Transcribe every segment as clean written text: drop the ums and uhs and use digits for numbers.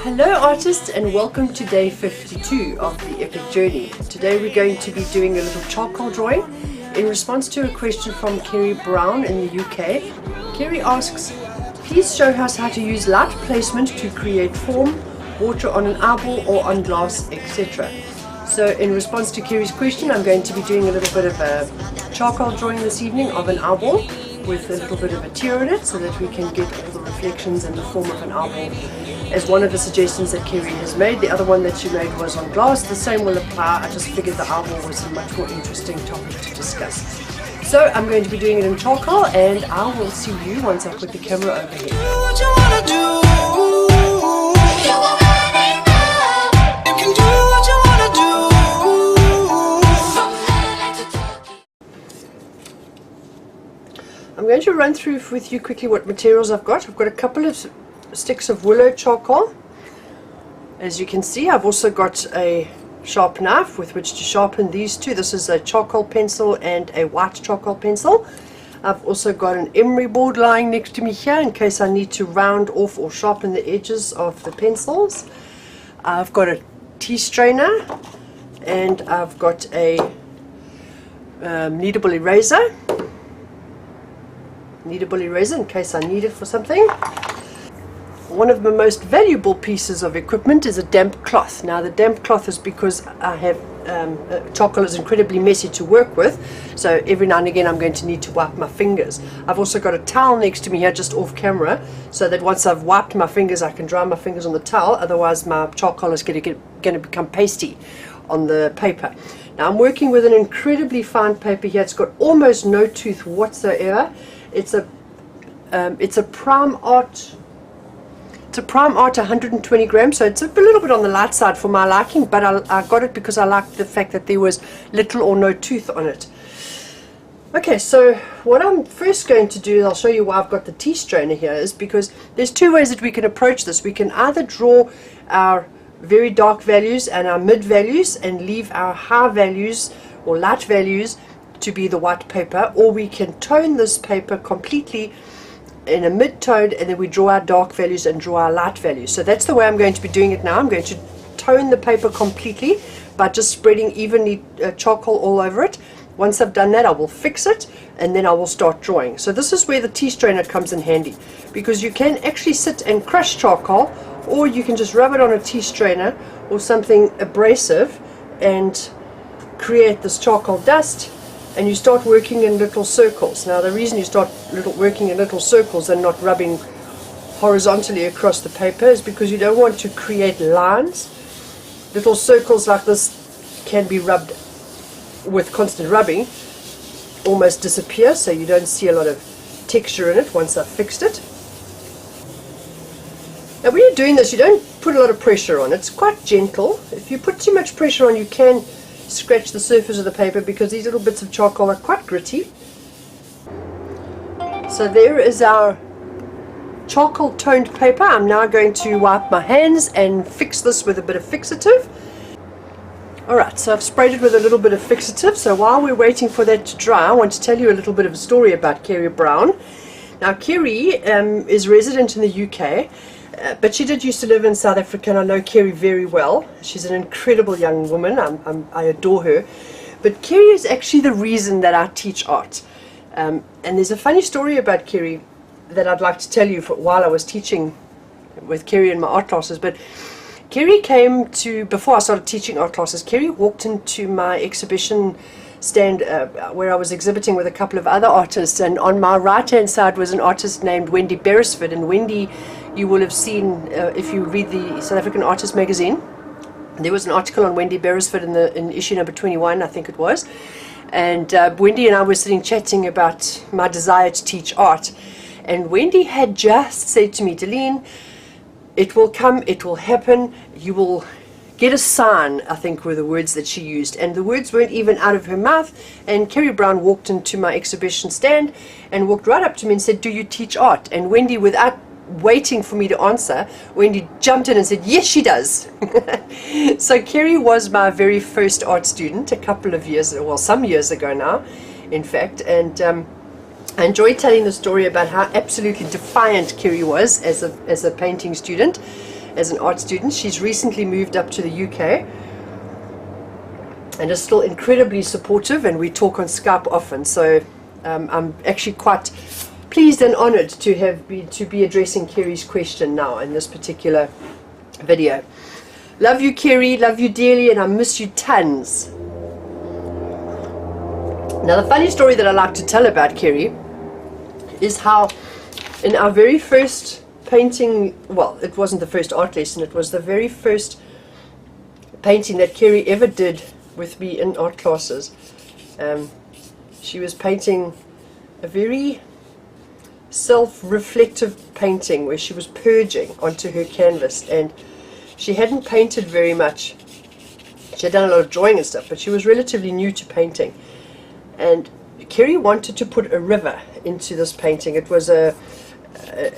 Hello artists, and welcome to day 52 of the epic journey. Today we're going to be doing a little charcoal drawing in response to a question from Kerry Brown in the UK. Kerry asks, please show us how to use light placement to create form, water on an eyeball or on glass, etc. So in response to Kerry's question, I'm going to be doing a little bit of a charcoal drawing this evening of an eyeball with a little bit of a tear in it so that we can get all the reflections in the form of an eyeball as one of the suggestions that Kerry has made. The other one that she made was on glass. The same will apply. I just figured the eyeball was a much more interesting topic to discuss. So I'm going to be doing it in charcoal, and I will see you once I put the camera over here. I'm going to run through with you quickly what materials I've got. I've got a couple of sticks of willow charcoal. As you can see, I've also got a sharp knife with which to sharpen these two. This is a charcoal pencil and a white charcoal pencil. I've also got an emery board lying next to me here in case I need to round off or sharpen the edges of the pencils. I've got a tea strainer, and I've got a kneadable eraser in case I need it for something. One of the most valuable pieces of equipment is a damp cloth. Now the damp cloth is because I have charcoal is incredibly messy to work with, so every now and again I'm going to need to wipe my fingers. I've also got a towel next to me here just off camera so that once I've wiped my fingers I can dry my fingers on the towel, otherwise my charcoal is going to become pasty on the paper. Now I'm working with an incredibly fine paper here. It's got almost no tooth whatsoever. It's a Prime Art. It's a Prime Art 120 grams, so it's a little bit on the light side for my liking, but I got it because I liked the fact that there was little or no tooth on it. Okay, so what I'm first going to do, I'll show you why I've got the tea strainer here, is because there's two ways that we can approach this. We can either draw our very dark values and our mid values and leave our high values or light values to be the white paper, or we can tone this paper completely in a mid-tone, and then we draw our dark values and draw our light values. So that's the way I'm going to be doing it now. I'm going to tone the paper completely by just spreading evenly charcoal all over it. Once I've done that, I will fix it and then I will start drawing. So this is where the tea strainer comes in handy, because you can actually sit and crush charcoal, or you can just rub it on a tea strainer or something abrasive and create this charcoal dust, and you start working in little circles. Now the reason you start working in little circles and not rubbing horizontally across the paper is because you don't want to create lines. Little circles like this can be rubbed with constant rubbing, almost disappear, so you don't see a lot of texture in it once I've fixed it. Now when you're doing this, you don't put a lot of pressure on. It's quite gentle. If you put too much pressure on, you can scratch the surface of the paper because these little bits of charcoal are quite gritty. So there is our charcoal toned paper. I'm now going to wipe my hands and fix this with a bit of fixative. Alright, so I've sprayed it with a little bit of fixative. So while we're waiting for that to dry, I want to tell you a little bit of a story about Kerry Brown. Now Kerry is resident in the UK, but she did used to live in South Africa, and I know Kerry very well. She's an incredible young woman. I adore her. But Kerry is actually the reason that I teach art. And there's a funny story about Kerry that I'd like to tell you while I was teaching with Kerry in my art classes. But Kerry came to, before I started teaching art classes, Kerry walked into my exhibition stand where I was exhibiting with a couple of other artists, and on my right hand side was an artist named Wendy Beresford. And Wendy, you will have seen if you read the South African Artist magazine. There was an article on Wendy Beresford in issue number 21, I think it was, and Wendy and I were sitting chatting about my desire to teach art, and Wendy had just said to me, Dalene, it will come, it will happen, you will get a sign, I think were the words that she used, and the words weren't even out of her mouth. And Kerry Brown walked into my exhibition stand and walked right up to me and said, do you teach art? And Wendy, without waiting for me to answer, Wendy jumped in and said, yes, she does. So Kerry was my very first art student a couple of years, well, some years ago now, in fact, and I enjoy telling the story about how absolutely defiant Kerry was as a painting student. as an art student. She's recently moved up to the UK and is still incredibly supportive, and we talk on Skype often. So I'm actually quite pleased and honoured to be addressing Kerry's question now in this particular video. Love you, Kerry, love you dearly, and I miss you tons. Now, the funny story that I like to tell about Kerry is how in our very first painting, well, it wasn't the first art lesson, it was the very first painting that Kerry ever did with me in art classes. She was painting a very self-reflective painting where she was purging onto her canvas, and she hadn't painted very much. She had done a lot of drawing and stuff, but she was relatively new to painting. And Kerry wanted to put a river into this painting. It was a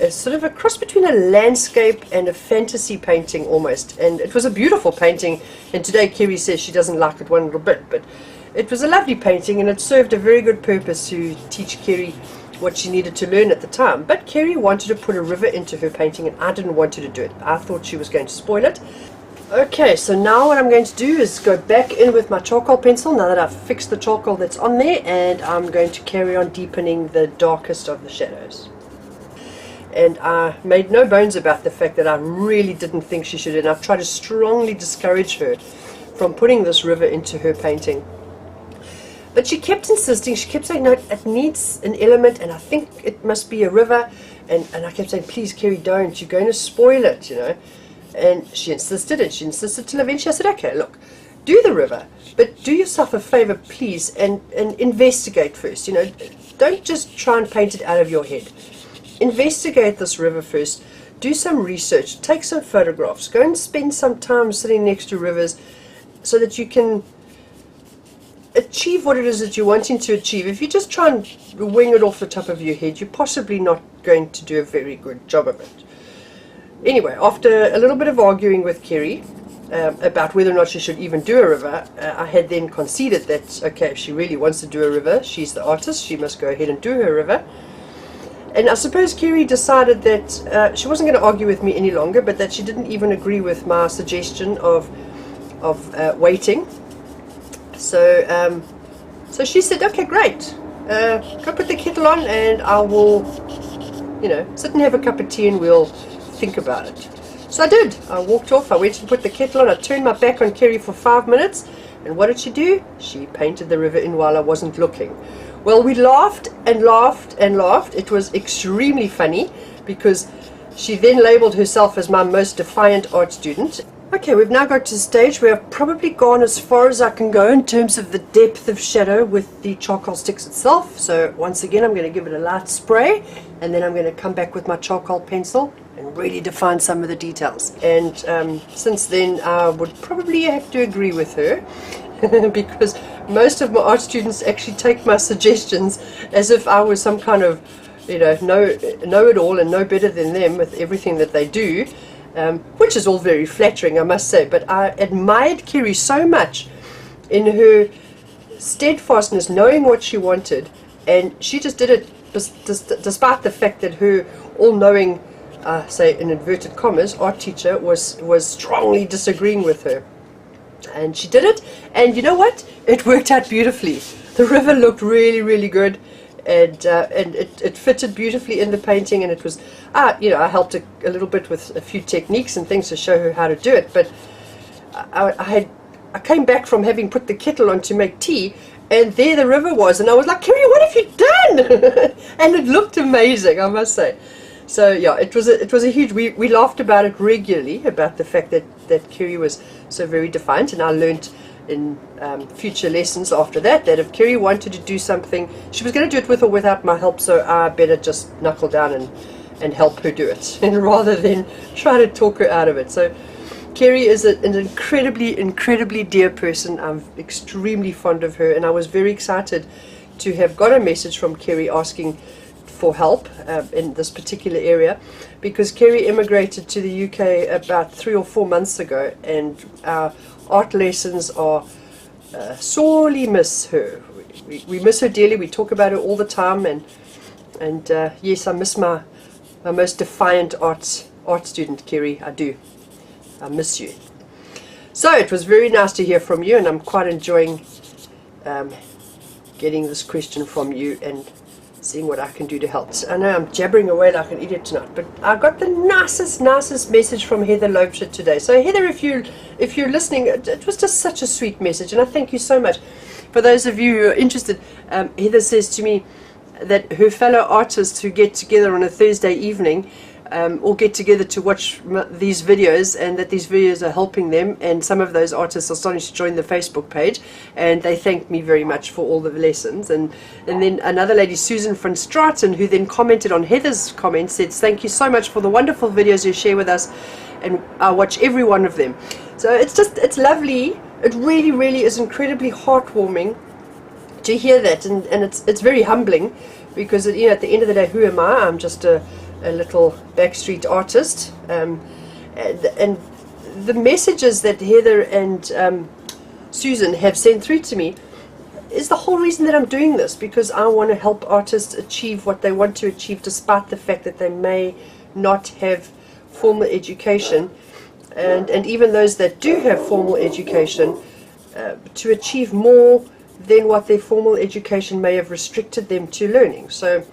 sort of a cross between a landscape and a fantasy painting almost. And it was a beautiful painting. And today Kerry says she doesn't like it one little bit, but it was a lovely painting, and it served a very good purpose to teach Kerry what she needed to learn at the time. But Kerry wanted to put a river into her painting, and I didn't want her to do it. I thought she was going to spoil it. Okay, so now what I'm going to do is go back in with my charcoal pencil now that I've fixed the charcoal that's on there, and I'm going to carry on deepening the darkest of the shadows. And I made no bones about the fact that I really didn't think she should, and I've tried to strongly discourage her from putting this river into her painting. But she kept insisting, she kept saying, no, it needs an element, and I think it must be a river. And I kept saying, please, Kerry, don't, you're going to spoil it, you know. And she insisted, till eventually I said, okay, look, do the river, but do yourself a favor, please, and investigate first, you know. Don't just try and paint it out of your head. Investigate this river first, do some research, take some photographs, go and spend some time sitting next to rivers so that you can achieve what it is that you're wanting to achieve. If you just try and wing it off the top of your head, you're possibly not going to do a very good job of it. Anyway, after a little bit of arguing with Kerry about whether or not she should even do a river, I had then conceded that, okay, if she really wants to do a river, she's the artist, she must go ahead and do her river. And I suppose Kerry decided that she wasn't going to argue with me any longer, but that she didn't even agree with my suggestion of waiting. So she said, okay, great, go put the kettle on and I will, you know, sit and have a cup of tea and we'll think about it. So I did. I walked off, I went and put the kettle on, I turned my back on Kerry for 5 minutes, and what did she do? She painted the river in while I wasn't looking. Well, we laughed and laughed and laughed. It was extremely funny because she then labelled herself as my most defiant art student. Okay, we've now got to the stage where I've probably gone as far as I can go in terms of the depth of shadow with the charcoal sticks itself. So once again, I'm going to give it a light spray, and then I'm going to come back with my charcoal pencil and really define some of the details. And since then, I would probably have to agree with her because most of my art students actually take my suggestions as if I was some kind of, you know it all and know better than them with everything that they do. Which is all very flattering, I must say, but I admired Kerry so much in her steadfastness, knowing what she wanted, and she just did it despite the fact that her all-knowing, say in inverted commas, art teacher was strongly disagreeing with her. And she did it, and you know what? It worked out beautifully. The river looked really, really good. And it fitted beautifully in the painting, and it was, you know, I helped a little bit with a few techniques and things to show her how to do it. But I came back from having put the kettle on to make tea, and there the river was, and I was like, Kerry, what have you done? And it looked amazing, I must say. So yeah, it was a huge. We laughed about it regularly, about the fact that Kerry was so very defiant, and I learnt in future lessons after that if Kerry wanted to do something, she was going to do it with or without my help, so I better just knuckle down and help her do it, and rather than try to talk her out of it. So Kerry is an incredibly dear person. I'm extremely fond of her, and I was very excited to have got a message from Kerry asking for help in this particular area, because Kerry immigrated to the UK about 3 or 4 months ago, and our art lessons are sorely miss her. We miss her dearly. We talk about her all the time, and yes, I miss my most defiant art student, Kerry. I do. I miss you. So it was very nice to hear from you, and I'm quite enjoying getting this question from you and seeing what I can do to help. I know I'm jabbering away like an idiot tonight, but I got the nicest message from Heather Loebschit today. So Heather, if you're listening, it was just such a sweet message, and I thank you so much. For those of you who are interested, Heather says to me that her fellow artists who get together on a Thursday evening all get together to watch these videos, and that these videos are helping them, and some of those artists are starting to join the Facebook page, and they thanked me very much for all the lessons. And then another lady, Susan van Straten, who then commented on Heather's comment, said, thank you so much for the wonderful videos you share with us, and I watch every one of them. So it's lovely. It really is incredibly heartwarming to hear that, and it's very humbling, because at the end of the day, who am I? I'm just a little backstreet artist, and the messages that Heather and Susan have sent through to me is the whole reason that I'm doing this, because I want to help artists achieve what they want to achieve, despite the fact that they may not have formal education, and even those that do have formal education, to achieve more than what their formal education may have restricted them to learning. So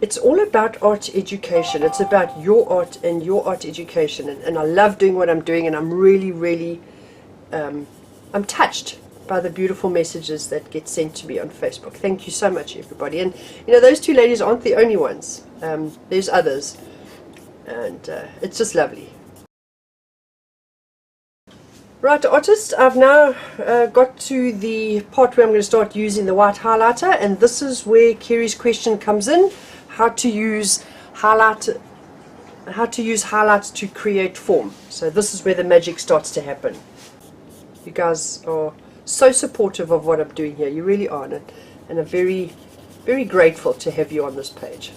it's all about art education. It's about your art and your art education, and I love doing what I'm doing, and I'm really I'm touched by the beautiful messages that get sent to me on Facebook. Thank you so much, everybody. And those two ladies aren't the only ones. There's others, and it's just lovely. Right, artists, I've now got to the part where I'm going to start using the white highlighter, and this is where Kerry's question comes in: how to use highlights to create form. So this is where the magic starts to happen. You guys are so supportive of what I'm doing here. You really are, and I'm very grateful to have you on this page.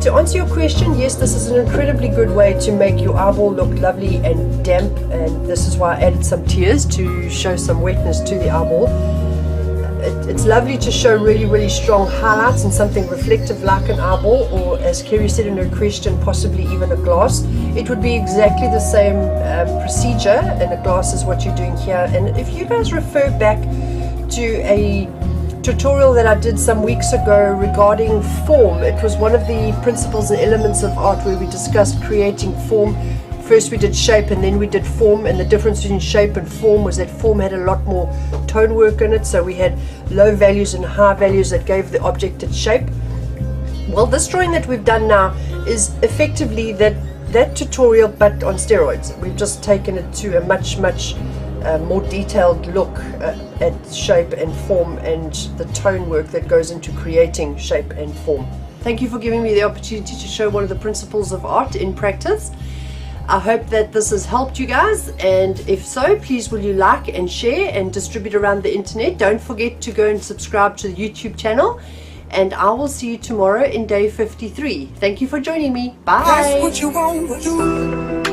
to answer your question, yes, this is an incredibly good way to make your eyeball look lovely and damp, and this is why I added some tears to show some wetness to the eyeball. It's lovely to show really, really strong highlights and something reflective like an eyeball, or as Kerry said in her question, possibly even a glass. It would be exactly the same procedure, and a glass is what you're doing here. And if you guys refer back to a tutorial that I did some weeks ago regarding form, it was one of the principles and elements of art where we discussed creating form. First we did shape and then we did form, and the difference between shape and form was that form had a lot more tone work in it, so we had low values and high values that gave the object its shape. Well, this drawing that we've done now is effectively that tutorial but on steroids. We've just taken it to a much more detailed look at shape and form and the tone work that goes into creating shape and form. Thank you for giving me the opportunity to show one of the principles of art in practice. I hope that this has helped you guys, and if so, please will you like and share and distribute around the internet. Don't forget to go and subscribe to the YouTube channel, and I will see you tomorrow in day 53. Thank you for joining me. Bye. That's what you want to do.